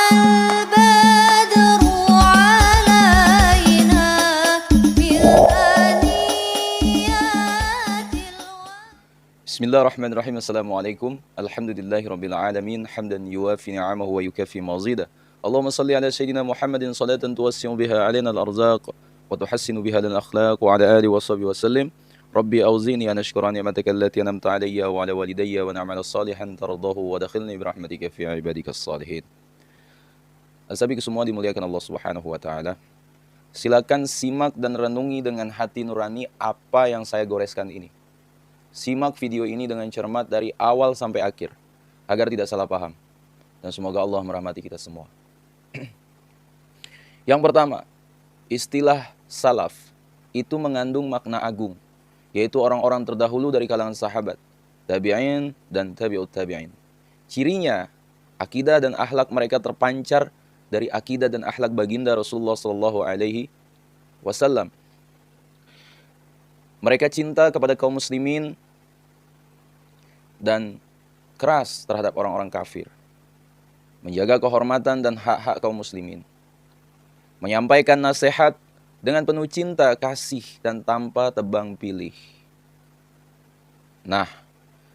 البدر علينا من ثنيات Bismillahirrahmanirrahim. Assalamualaikum. Alhamdulillahirabbil alamin. Hamdan yuwafi ni'amahu wa yukafi mazida. Allahumma salli ala sayyidina Muhammadin salatan tuwassi'u biha alaina al-arzaq wa tuhassinu biha al-akhlaq wa ala alihi wa sahbihi wa sallim. Rabbi awzini an ashkura ni'mataka allati an'amta alayya wa ala walidayya wa na'mala salihan tardahu wa dakhilni bi rahmatika fi ibadikas salihin. Asabiku semua dimuliakan Allah Subhanahu wa taala. Silakan simak dan renungi dengan hati nurani apa yang saya goreskan ini. Simak video ini dengan cermat dari awal sampai akhir, agar tidak salah paham. Dan semoga Allah merahmati kita semua. Yang pertama, istilah salaf itu mengandung makna agung, yaitu orang-orang terdahulu dari kalangan sahabat, tabi'in dan tabi'ut tabi'in. Cirinya, akidah dan akhlak mereka terpancar dari akidah dan akhlak baginda Rasulullah SAW. Mereka cinta kepada kaum muslimin dan keras terhadap orang-orang kafir. Menjaga kehormatan dan hak-hak kaum muslimin. Menyampaikan nasihat dengan penuh cinta, kasih, dan tanpa tebang pilih. Nah,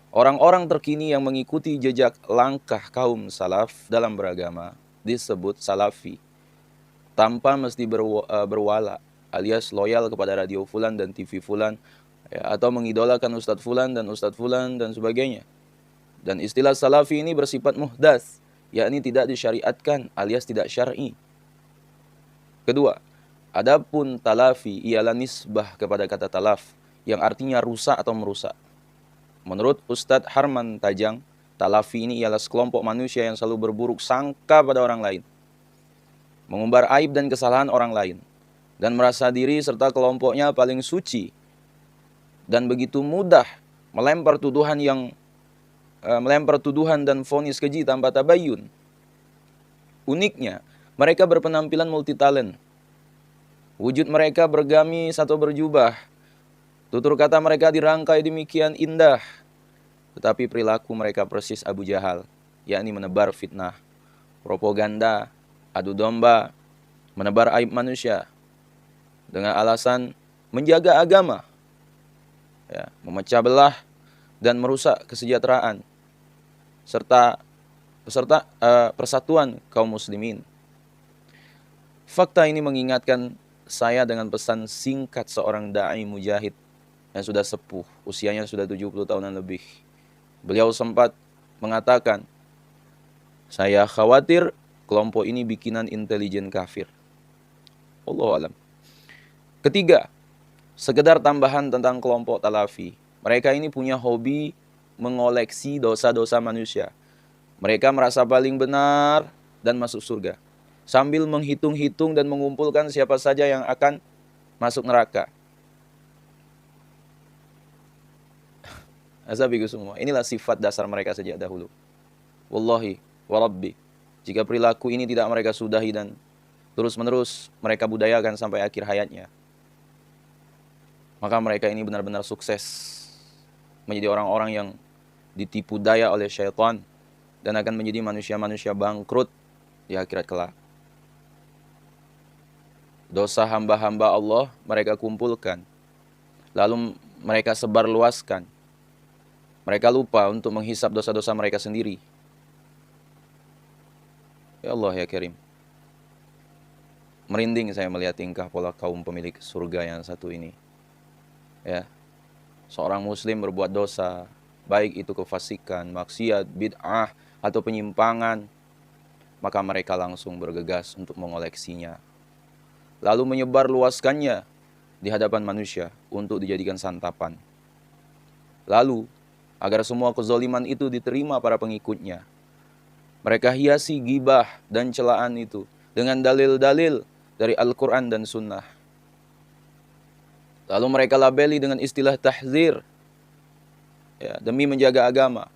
orang-orang terkini yang mengikuti jejak langkah kaum salaf dalam beragama disebut salafi. Tanpa mesti berwala alias loyal kepada radio fulan dan TV fulan, ya, atau mengidolakan Ustadz fulan dan Ustadz fulan dan sebagainya. Dan istilah salafi ini bersifat muhdats, yakni tidak disyariatkan alias tidak syar'i. Kedua, adapun talafi ialah nisbah kepada kata talaf yang artinya rusak atau merusak. Menurut Ustadz Harman Tajang, talafi ini ialah sekelompok manusia yang selalu berburuk sangka pada orang lain, mengumbar aib dan kesalahan orang lain, dan merasa diri serta kelompoknya paling suci, dan begitu mudah melempar tuduhan dan vonis keji tanpa tabayun. Uniknya, mereka berpenampilan multitalent. Wujud mereka bergamis atau berjubah. Tutur kata mereka dirangkai demikian indah. Tetapi perilaku mereka persis Abu Jahal, yakni menebar fitnah, propaganda, adu domba, menebar aib manusia dengan alasan menjaga agama, ya, memecah belah dan merusak kesejahteraan serta persatuan kaum muslimin. Fakta ini mengingatkan saya dengan pesan singkat seorang da'i mujahid yang sudah sepuh, usianya sudah 70 tahunan lebih. Beliau sempat mengatakan, saya khawatir kelompok ini bikinan intelijen kafir. Wallahu alam. Ketiga, sekedar tambahan tentang kelompok talafi. Mereka ini punya hobi mengoleksi dosa-dosa manusia. Mereka merasa paling benar dan masuk surga, sambil menghitung-hitung dan mengumpulkan siapa saja yang akan masuk neraka. Azabiku semua, inilah sifat dasar mereka sejak dahulu. Wallahi warabbi, jika perilaku ini tidak mereka sudahi dan terus-menerus mereka budayakan sampai akhir hayatnya, maka mereka ini benar-benar sukses menjadi orang-orang yang ditipu daya oleh syaitan dan akan menjadi manusia-manusia bangkrut di akhirat kelak. Dosa hamba-hamba Allah mereka kumpulkan, lalu mereka sebarluaskan. Mereka lupa untuk menghisap dosa-dosa mereka sendiri. Ya Allah ya Karim, merinding saya melihat tingkah pola kaum pemilik surga yang satu ini. Ya, seorang muslim berbuat dosa, baik itu kefasikan, maksiat, bid'ah, atau penyimpangan, maka mereka langsung bergegas untuk mengoleksinya, lalu menyebarluaskannya di hadapan manusia untuk dijadikan santapan. Lalu, agar semua kezaliman itu diterima para pengikutnya, mereka hiasi gibah dan celaan itu dengan dalil-dalil dari Al-Quran dan Sunnah. Lalu mereka labeli dengan istilah tahzir, ya, demi menjaga agama.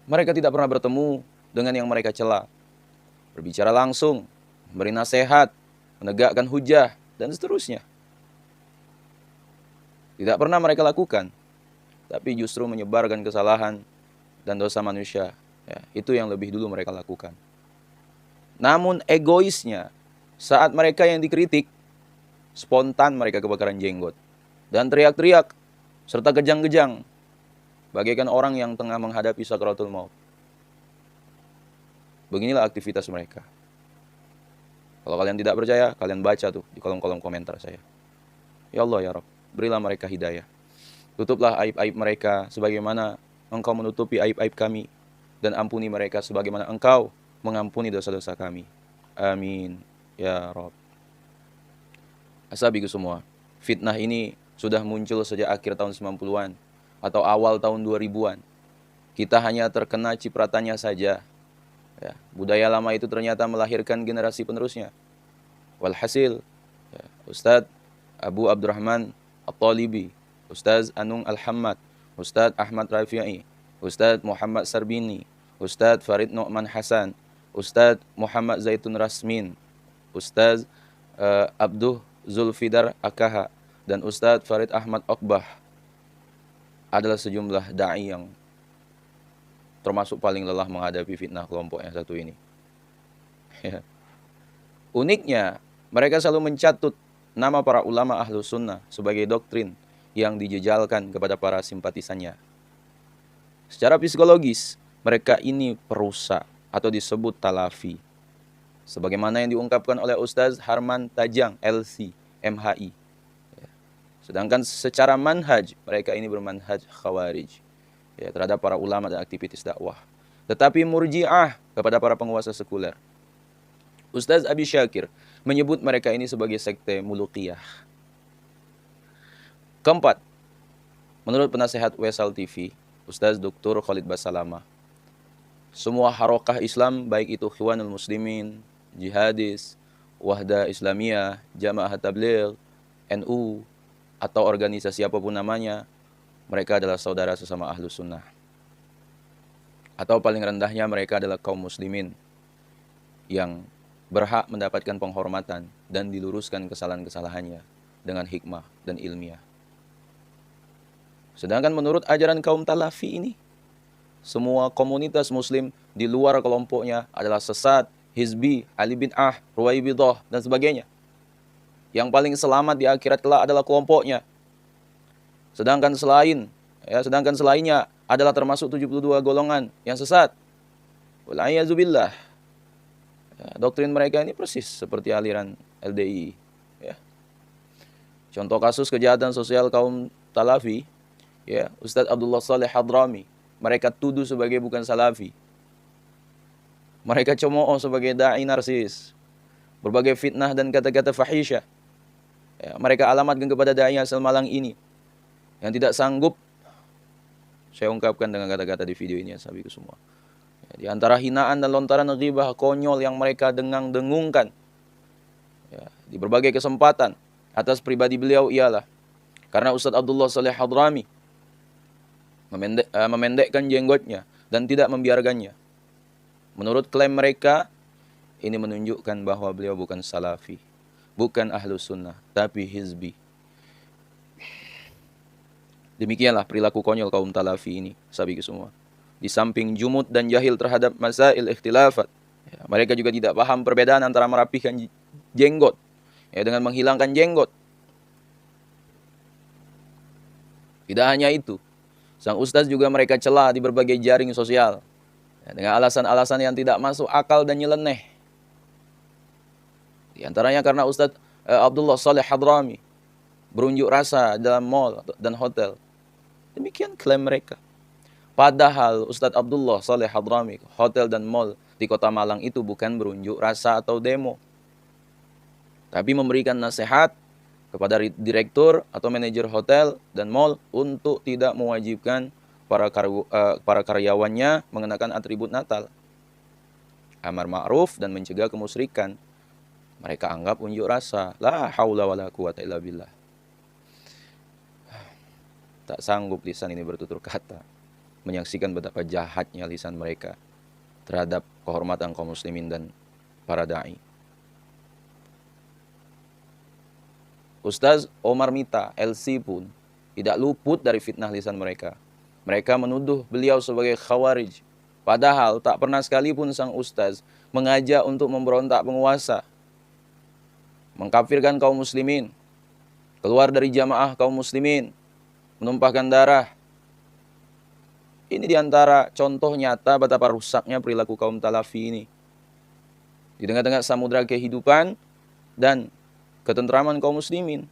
Mereka tidak pernah bertemu dengan yang mereka cela, berbicara langsung, beri nasihat, menegakkan hujah, dan seterusnya. Tidak pernah mereka lakukan, tapi justru menyebarkan kesalahan dan dosa manusia Ya, itu yang lebih dulu mereka lakukan. Namun egoisnya, saat mereka yang dikritik, spontan mereka kebakaran jenggot. Dan teriak-teriak, serta kejang-kejang, bagaikan orang yang tengah menghadapi sakratul maut. Beginilah aktivitas mereka. Kalau kalian tidak percaya, kalian baca tuh di kolom-kolom komentar saya. Ya Allah ya Rabb, berilah mereka hidayah. Tutuplah aib-aib mereka sebagaimana Engkau menutupi aib-aib kami. Dan ampuni mereka sebagaimana Engkau mengampuni dosa-dosa kami. Amin. Ya Rabb. Asabiku semua, fitnah ini sudah muncul sejak akhir tahun 90-an atau awal tahun 2000-an. Kita hanya terkena cipratannya saja. Ya, budaya lama itu ternyata melahirkan generasi penerusnya. Walhasil, ya, Ustadz Abu Abdurrahman At-Talibi, Ustadz Anung Al-Hammad, Ustadz Ahmad Rafi'i, Ustadz Muhammad Sarbini, Ustadz Farid Nu'man Hasan, Ustadz Muhammad Zaitun Rasmin, Ustadz Abduh Zulfidar Akaha, dan Ustadz Farid Ahmad Okbah adalah sejumlah da'i yang termasuk paling lelah menghadapi fitnah kelompok yang satu ini. Uniknya, mereka selalu mencatut nama para ulama Ahlus Sunnah sebagai doktrin yang dijejalkan kepada para simpatisannya. Secara psikologis, mereka ini perusak atau disebut talafi. Sebagaimana yang diungkapkan oleh Ustaz Harman Tajang, LC, MHI. Sedangkan secara manhaj, mereka ini bermanhaj khawarij, ya, terhadap para ulama dan aktivitas dakwah. Tetapi murji'ah kepada para penguasa sekuler. Ustaz Abi Syakir menyebut mereka ini sebagai sekte mulukiyah. Keempat, menurut penasehat Wesal TV, Ustaz Dr. Khalid Basalama, semua harokah Islam, baik itu Ikhwanul Muslimin, Jihadis, Wahda Islamiyah, Jamaah Tabligh, NU, atau organisasi apapun namanya, mereka adalah saudara sesama Ahlus Sunnah. Atau paling rendahnya mereka adalah kaum muslimin yang berhak mendapatkan penghormatan dan diluruskan kesalahan-kesalahannya dengan hikmah dan ilmiah. Sedangkan menurut ajaran kaum talafi ini, semua komunitas muslim di luar kelompoknya adalah sesat, hizbi, ali bid'ah, ruwaibidah, dan sebagainya. Yang paling selamat di akhirat kelak adalah kelompoknya. Sedangkan selainnya adalah termasuk 72 golongan yang sesat. Wal'iyadzubillah. Ya, doktrin mereka ini persis seperti aliran LDI. Ya. Contoh kasus kejahatan sosial kaum talafi, ya, Ustadz Abdullah Saleh Hadrami, mereka tuduh sebagai bukan salafi. Mereka cemooh sebagai da'i narsis. Berbagai fitnah dan kata-kata fahisyah, ya, mereka alamatkan kepada da'i asal Malang ini, yang tidak sanggup saya ungkapkan dengan kata-kata di video ini, ya, sahabiku semua. Ya, di antara hinaan dan lontaran ghibah konyol yang mereka dengung-dengungkan, ya, di berbagai kesempatan atas pribadi beliau ialah karena Ustadz Abdullah Saleh Hadrami memendekkan jenggotnya dan tidak membiarkannya. Menurut klaim mereka, ini menunjukkan bahwa beliau bukan salafi, bukan Ahlus Sunnah, tapi hizbi. Demikianlah perilaku konyol kaum talafi ini, sahabiku semua. Di samping jumud dan jahil terhadap masail ikhtilafat, ya, mereka juga tidak paham perbedaan antara merapikan jenggot, ya, dengan menghilangkan jenggot. Tidak hanya itu, sang ustaz juga mereka cela di berbagai jaring sosial, ya, dengan alasan-alasan yang tidak masuk akal dan nyeleneh. Di antaranya karena Ustadz Abdullah Saleh Hadrami berunjuk rasa dalam mall dan hotel. Demikian klaim mereka. Padahal Ustadz Abdullah Saleh Hadrami, hotel dan mall di kota Malang itu bukan berunjuk rasa atau demo, tapi memberikan nasihat kepada direktur atau manajer hotel dan mall untuk tidak mewajibkan para karyawannya mengenakan atribut Natal, amar ma'ruf dan mencegah kemusyrikan. Mereka anggap unjuk rasa. La haula wala quwata illa billah. Tak sanggup lisan ini bertutur kata menyaksikan betapa jahatnya lisan mereka terhadap kehormatan kaum muslimin dan para da'i. Ustaz Omar Mita, LC pun tidak luput dari fitnah lisan mereka. Mereka menuduh beliau sebagai khawarij, Padahal tak pernah sekalipun sang ustaz mengajak untuk memberontak penguasa, mengkafirkan kaum muslimin, keluar dari jamaah kaum muslimin, menumpahkan darah. Ini diantara contoh nyata betapa rusaknya perilaku kaum Talafi ini. Di tengah-tengah samudera kehidupan dan ketentraman kaum muslimin.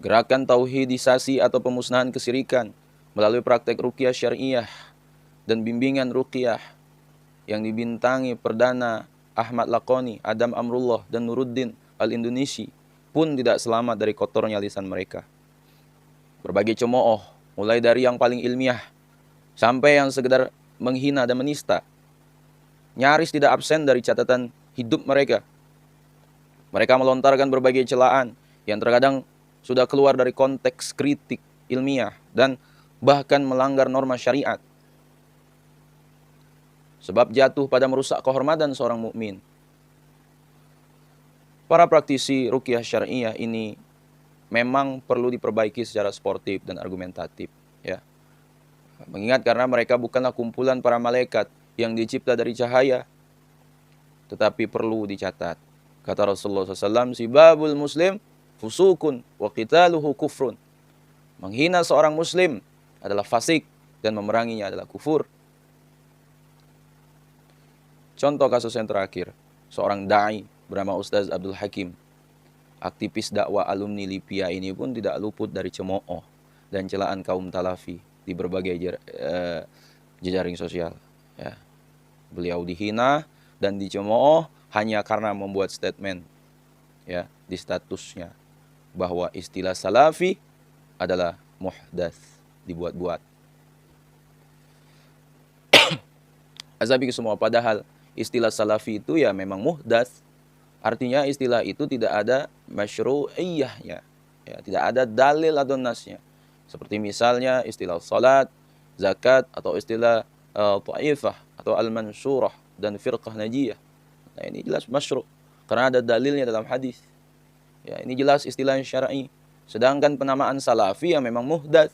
Gerakan tauhidisasi atau pemusnahan kesirikan melalui praktek ruqyah syariah dan bimbingan ruqyah yang dibintangi Perdana Ahmad Laqani, Adam Amrullah, dan Nuruddin Al-Indonesi pun tidak selamat dari kotornya lisan mereka. Berbagai cemooh, mulai dari yang paling ilmiah sampai yang sekedar menghina dan menista, nyaris tidak absen dari catatan hidup mereka. Mereka melontarkan berbagai celaan yang terkadang sudah keluar dari konteks kritik ilmiah dan bahkan melanggar norma syariat. Sebab jatuh pada merusak kehormatan seorang mukmin. Para praktisi ruqyah syariah ini memang perlu diperbaiki secara sportif dan argumentatif, ya. Mengingat karena mereka bukanlah kumpulan para malaikat yang dicipta dari cahaya, tetapi perlu dicatat. Kata Rasulullah SAW, sibabul muslim fusukun wa qitaluhu kufrun. Menghina seorang muslim adalah fasik dan memeranginya adalah kufur. Contoh kasus yang terakhir, seorang da'i bernama Ustaz Abdul Hakim, aktivis dakwah alumni Lipia ini pun tidak luput dari cemooh dan celaan kaum Talafi di berbagai jejaring sosial. Ya. Beliau dihina dan dicemooh hanya karena membuat statement, ya, di statusnya bahwa istilah Salafi adalah muhdats, dibuat-buat. Azabi semua, padahal istilah Salafi itu ya memang muhdats. Artinya istilah itu tidak ada masyru'iyahnya, ya, tidak ada dalil atau nasnya. Seperti misalnya istilah salat, zakat, atau istilah ta'ifah atau al-mansurah dan firqah najiyah. Nah, ini jelas masyru' karena ada dalilnya dalam hadis. Ya, ini jelas istilah syar'i. Sedangkan penamaan Salafi yang memang muhdats.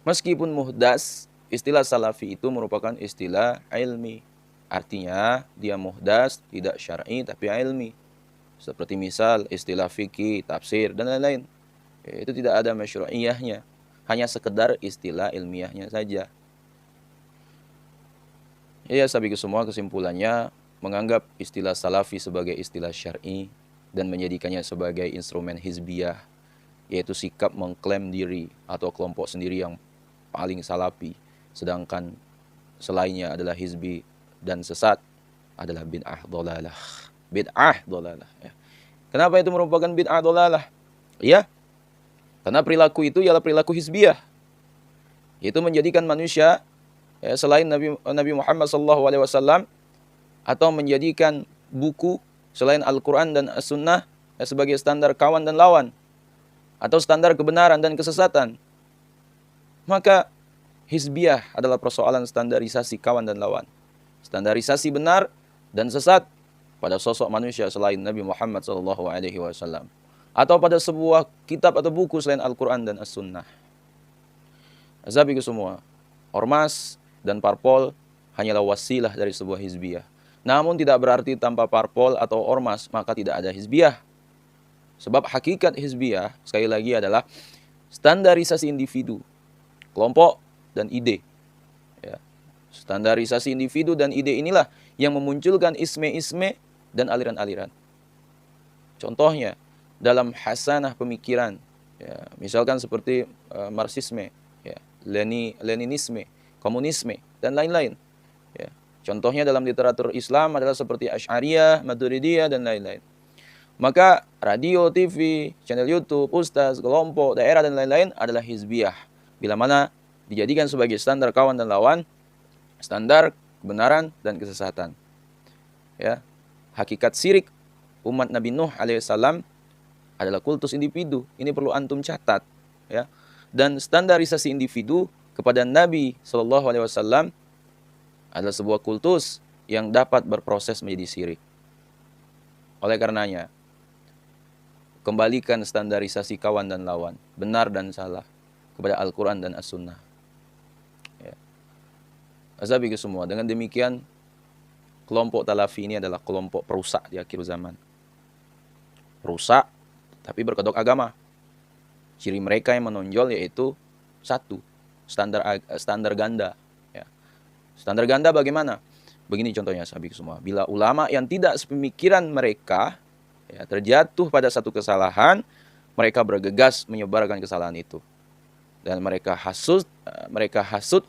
Meskipun muhdats, istilah Salafi itu merupakan istilah ilmi. Artinya dia muhdats, tidak syar'i tapi ilmi. Seperti misal istilah fikih, tafsir, dan lain-lain. Itu tidak ada masyru'iyahnya. Hanya sekedar istilah ilmiahnya saja. Ya, sabiqus semua, kesimpulannya menganggap istilah Salafi sebagai istilah syar'i dan menjadikannya sebagai instrumen hizbiyah, yaitu sikap mengklaim diri atau kelompok sendiri yang paling salafi, sedangkan selainnya adalah hizbi dan sesat, adalah bid'ah dhalalah. Bid'ah dhalalah, ya. Kenapa itu merupakan bid'ah dhalalah? Ya, karena perilaku itu ialah perilaku hizbiyah. Itu menjadikan manusia, ya, selain Nabi Muhammad SAW, atau menjadikan buku selain Al-Quran dan As-Sunnah, ya, sebagai standar kawan dan lawan, atau standar kebenaran dan kesesatan. Maka hizbiyah adalah persoalan standarisasi kawan dan lawan. Standarisasi benar dan sesat pada sosok manusia selain Nabi Muhammad SAW, atau pada sebuah kitab atau buku selain Al-Quran dan As-Sunnah. Azabiku semua, ormas dan parpol hanyalah wasilah dari sebuah hizbiyah. Namun tidak berarti tanpa parpol atau ormas maka tidak ada hizbiyah. Sebab hakikat hizbiyah sekali lagi adalah standarisasi individu, kelompok, dan ide. Ya. Standarisasi individu dan ide inilah yang memunculkan isme-isme dan aliran-aliran. Contohnya dalam hasanah pemikiran, ya, misalkan seperti Marxisme, ya, Leninisme, komunisme, dan lain-lain. Ya. Contohnya dalam literatur Islam adalah seperti Asy'ariyah, Maturidiyah, dan lain-lain. Maka radio, TV, channel YouTube, ustaz, kelompok, daerah, dan lain-lain adalah hizbiyah. Bila mana dijadikan sebagai standar kawan dan lawan, standar kebenaran dan kesesatan. Ya. Hakikat syirik umat Nabi Nuh alaihissalam adalah kultus individu. Ini perlu antum catat. Ya. Dan standarisasi individu kepada Nabi SAW adalah sebuah kultus yang dapat berproses menjadi syirik. Oleh karenanya, kembalikan standarisasi kawan dan lawan, benar dan salah. kepada Al-Quran dan As-Sunnah. Ya. Azabiku semua, dengan demikian kelompok Talafi ini adalah kelompok perusak di akhir zaman. Perusak, tapi berkedok agama. Ciri mereka yang menonjol yaitu satu, standar ganda. Ya. Standar ganda bagaimana? Begini contohnya, sahabat semua. Bila ulama yang tidak sepemikiran mereka ya, terjatuh pada satu kesalahan, mereka bergegas menyebarkan kesalahan itu. Dan mereka hasut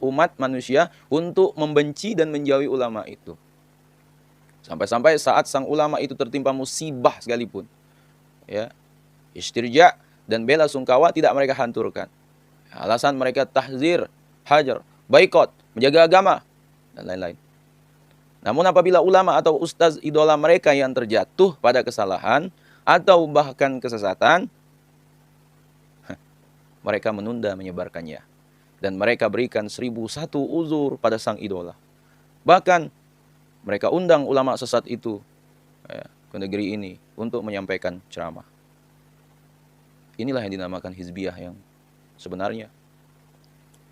umat manusia untuk membenci dan menjauhi ulama itu. Sampai-sampai saat sang ulama itu tertimpa musibah sekalipun, ya, istirja dan bela sungkawa tidak mereka hancurkan. Alasan mereka tahzir, hajar, baikot, menjaga agama, dan lain-lain. Namun apabila ulama atau ustaz idola mereka yang terjatuh pada kesalahan atau bahkan kesesatan, mereka menunda menyebarkannya. Dan mereka berikan 1001 uzur pada sang idola. Bahkan mereka undang ulama sesat itu ya, ke negeri ini untuk menyampaikan ceramah. Inilah yang dinamakan hizbiyah yang sebenarnya.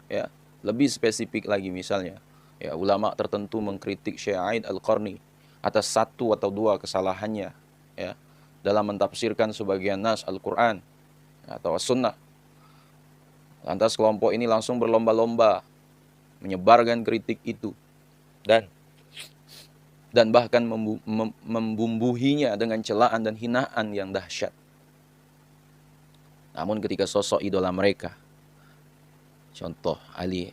Ya, lebih spesifik lagi misalnya, ya, ulama tertentu mengkritik Syekh Aid Al-Qarni atas satu atau dua kesalahannya ya, dalam mentafsirkan sebagian nas Al-Quran atau As-Sunnah. Lantas kelompok ini langsung berlomba-lomba menyebarkan kritik itu dan bahkan membumbuhinya dengan celaan dan hinaan yang dahsyat. Namun ketika sosok idola mereka, contoh Ali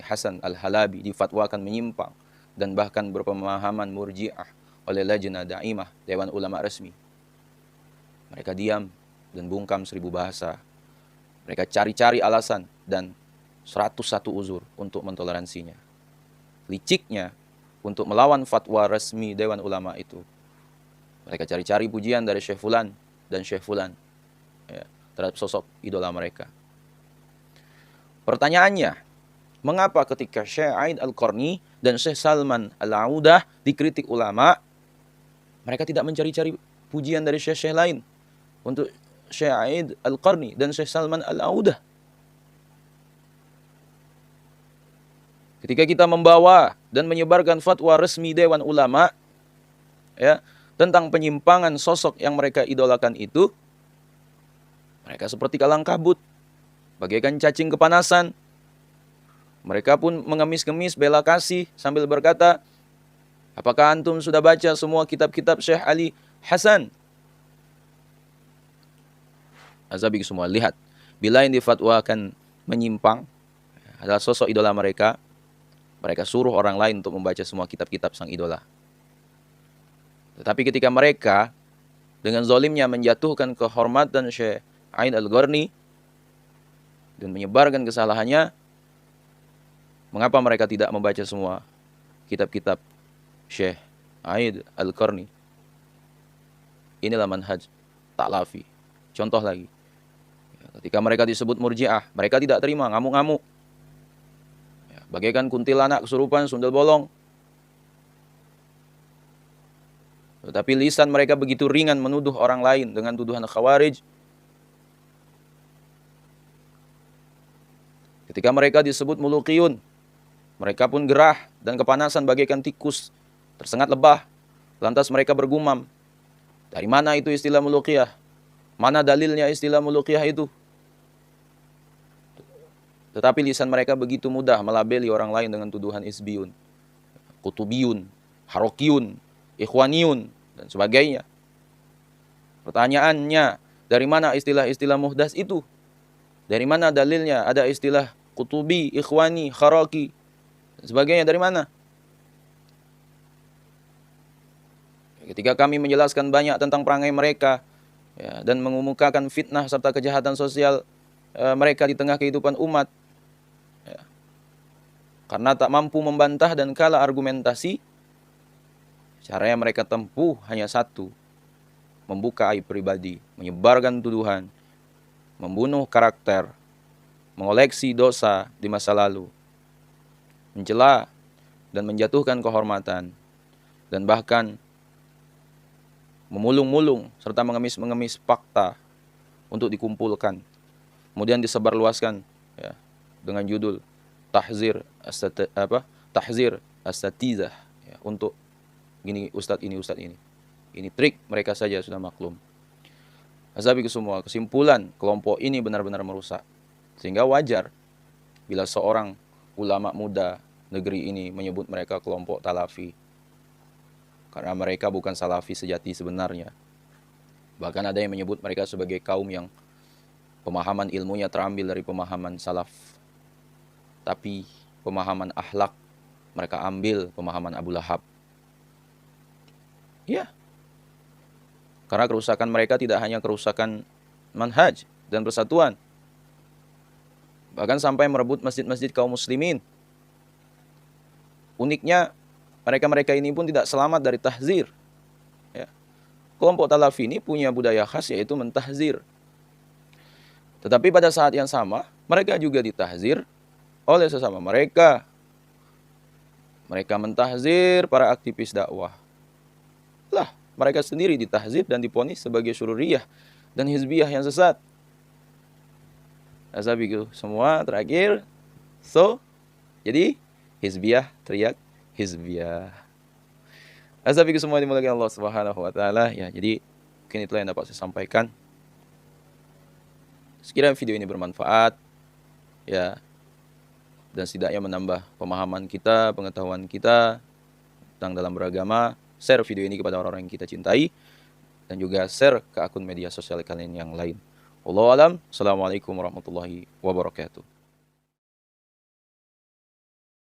Hasan Al-Halabi, difatwakan menyimpang dan bahkan berpemahaman murji'ah oleh Lajnah Daimah, Dewan Ulama Resmi, mereka diam dan bungkam 1000 bahasa. Mereka cari-cari alasan dan 101 uzur untuk mentoleransinya. Liciknya untuk melawan fatwa resmi Dewan Ulama itu, mereka cari-cari pujian dari Syekh Fulan dan Syekh Fulan ya, terhadap sosok idola mereka. Pertanyaannya, mengapa ketika Syekh Aid Al-Qarni dan Syekh Salman Al-Audah dikritik ulama, mereka tidak mencari-cari pujian dari syekh-syekh lain untuk Syekh Aid Al-Qarni dan Syekh Salman Al-Audah? Ketika kita membawa dan menyebarkan fatwa resmi Dewan Ulama ya, tentang penyimpangan sosok yang mereka idolakan itu, mereka seperti kalang kabut, bagaikan cacing kepanasan. Mereka pun mengemis-kemis bela kasih sambil berkata, apakah antum sudah baca semua kitab-kitab Syekh Ali Hasan? Azabik semua, lihat. Bila yang difatwakan menyimpang adalah sosok idola mereka, mereka suruh orang lain untuk membaca semua kitab-kitab sang idola. Tetapi ketika mereka dengan zalimnya menjatuhkan kehormatan Syekh Aid Al-Qarni dan menyebarkan kesalahannya, mengapa mereka tidak membaca semua kitab-kitab Syekh Aid Al-Qarni? Inilah manhaj Ta'lafi. Contoh lagi, ketika mereka disebut murji'ah, mereka tidak terima, ngamuk-ngamuk. Bagaikan kuntilanak kesurupan, sundel bolong. Tetapi lisan mereka begitu ringan menuduh orang lain dengan tuduhan khawarij. Ketika mereka disebut muluqiyun, mereka pun gerah dan kepanasan bagaikan tikus tersengat lebah. Lantas mereka bergumam, dari mana itu istilah muluqiyah? Mana dalilnya istilah muluqiyah itu? Tetapi lisan mereka begitu mudah melabeli orang lain dengan tuduhan isbiyun, kutubiyun, harokiyun, ikhwaniyun, dan sebagainya. Pertanyaannya, dari mana istilah-istilah muhdas itu? Dari mana dalilnya ada istilah kutubi, ikhwani, haroki, dan sebagainya, dari mana? Ketika kami menjelaskan banyak tentang perangai mereka ya, dan mengemukakan fitnah serta kejahatan sosial mereka di tengah kehidupan umat, ya, karena tak mampu membantah dan kalah argumentasi, cara yang mereka tempuh hanya satu: membuka aib pribadi, menyebarkan tuduhan, membunuh karakter, mengoleksi dosa di masa lalu, mencela dan menjatuhkan kehormatan, dan bahkan memulung-mulung serta mengemis-mengemis fakta untuk dikumpulkan, kemudian disebarluaskan ya, dengan judul Tahzir Asatizah, ya, untuk gini ustadz ini. Ini trik mereka saja sudah maklum. Azabi semua, kesimpulan kelompok ini benar-benar merusak. Sehingga wajar bila seorang ulama muda negeri ini menyebut mereka kelompok Talafi. Karena mereka bukan Salafi sejati sebenarnya. Bahkan ada yang menyebut mereka sebagai kaum yang pemahaman ilmunya terambil dari pemahaman salaf. Tapi pemahaman akhlak mereka ambil pemahaman Abu Lahab. Ya. Karena kerusakan mereka tidak hanya kerusakan manhaj dan persatuan. Bahkan sampai merebut masjid-masjid kaum muslimin. Uniknya, mereka-mereka ini pun tidak selamat dari tahzir. Ya. Kelompok Talafi ini punya budaya khas yaitu mentahzir. Tetapi pada saat yang sama, mereka juga ditahzir oleh sesama mereka. Mereka mentahzir para aktivis dakwah. Lah, mereka sendiri ditahzir dan diponis sebagai syururiyah dan hizbiyah yang sesat. Azabiku semua terakhir. Jadi hizbiyah teriak hizbiyah. Azabiku semua dimulakan Allah Subhanahu wa taala. Ya, jadi mungkin itulah yang dapat saya sampaikan. Sekiranya video ini bermanfaat, ya, dan setidaknya menambah pemahaman kita, pengetahuan kita tentang dalam beragama, share video ini kepada orang-orang yang kita cintai, dan juga share ke akun media sosial kalian yang lain. Wallahu a'lam. Assalamualaikum warahmatullahi wabarakatuh.